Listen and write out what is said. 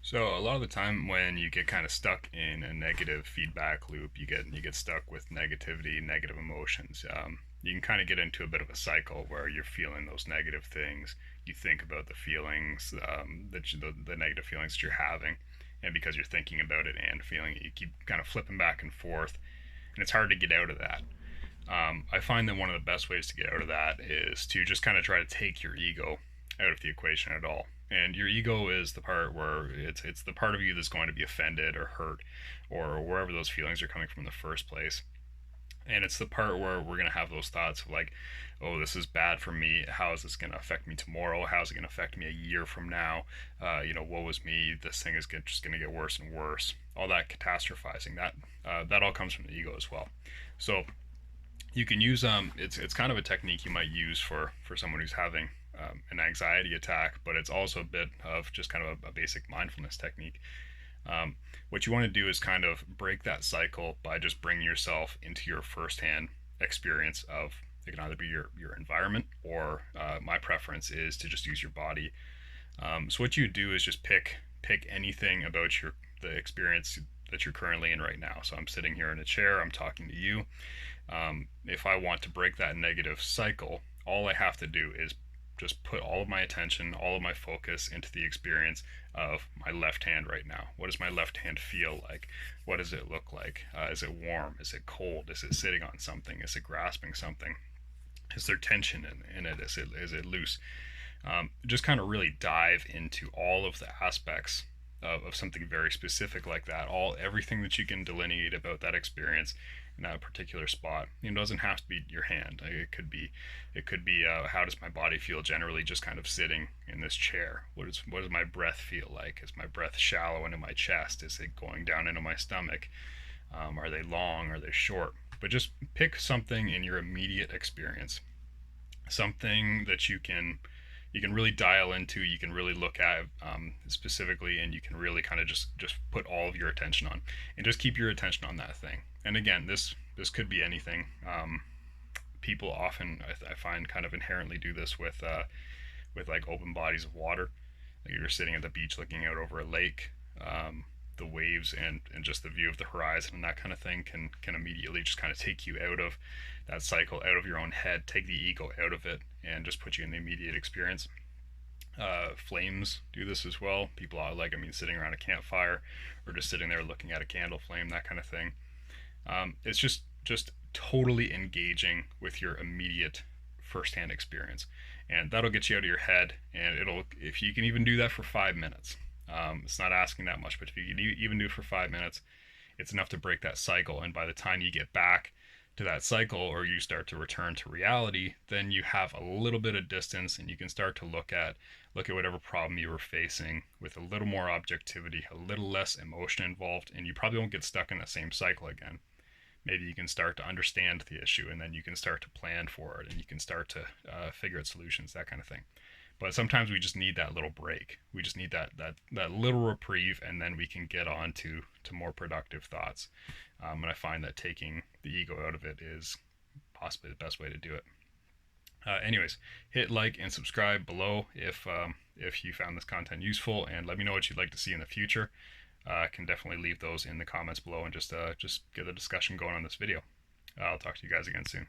So a lot of the time when you get kind of stuck in a negative feedback loop, you get stuck with negativity, negative emotions. You can kind of get into a bit of a cycle where you're feeling those negative things. You think about the feelings, the negative feelings that you're having, and because you're thinking about it and feeling it, you keep kind of flipping back and forth, and it's hard to get out of that. I find that one of the best ways to get out of that is to just kind of try to take your ego out of the equation at all. And your ego is the part where it's the part of you that's going to be offended or hurt or wherever those feelings are coming from in the first place. And it's the part where we're going to have those thoughts of like, oh, this is bad for me. How is this going to affect me tomorrow? How is it going to affect me a year from now? Woe is me. This thing is just going to get worse and worse. All that catastrophizing, that all comes from the ego as well. So you can use it's kind of a technique you might use for someone who's having an anxiety attack, but it's also a bit of just kind of a basic mindfulness technique. What you want to do is kind of break that cycle by just bringing yourself into your firsthand experience of, it can either be your environment, or my preference is to just use your body. So what you do is just pick anything about the experience that you're currently in right now. So I'm sitting here in a chair, I'm talking to you. If I want to break that negative cycle, all I have to do is just put all of my attention, all of my focus into the experience of my left hand right now. What does my left hand feel like? What does it look like? Is it warm? Is it cold? Is it sitting on something? Is it grasping something? Is there tension in it? Is it loose? Just kind of really dive into all of the aspects of something very specific like that. Everything that you can delineate about that experience in that particular spot. It doesn't have to be your hand. It could be how does my body feel generally, just kind of sitting in this chair. What does my breath feel like? Is my breath shallow into my chest? Is it going down into my stomach? Are they long? Are they short? But just pick something in your immediate experience, something that you can really dial into, you can really look at specifically, and you can really kind of just put all of your attention on, and just keep your attention on that thing. And again, this could be anything. People often, I find, kind of inherently do this with like open bodies of water. Like you're sitting at the beach looking out over a lake. The waves and just the view of the horizon and that kind of thing can immediately just kind of take you out of that cycle, out of your own head, take the ego out of it, and just put you in the immediate experience. Flames do this as well. People are like, sitting around a campfire or just sitting there looking at a candle flame, that kind of thing. It's just totally engaging with your immediate firsthand experience, and that'll get you out of your head. And it'll, if you can even do that for 5 minutes, it's not asking that much, but if you can even do it for 5 minutes, it's enough to break that cycle. And by the time you get back to that cycle, or you start to return to reality, then you have a little bit of distance, and you can start to look at whatever problem you were facing with a little more objectivity, a little less emotion involved, and you probably won't get stuck in that same cycle again. Maybe you can start to understand the issue, and then you can start to plan for it, and you can start to figure out solutions, that kind of thing. But sometimes we just need that little break. We just need that little reprieve, and then we can get on to more productive thoughts. And I find that taking the ego out of it is possibly the best way to do it. Anyways, hit like and subscribe below if you found this content useful, and let me know what you'd like to see in the future. I can definitely leave those in the comments below, and just get a discussion going on this video. I'll talk to you guys again soon.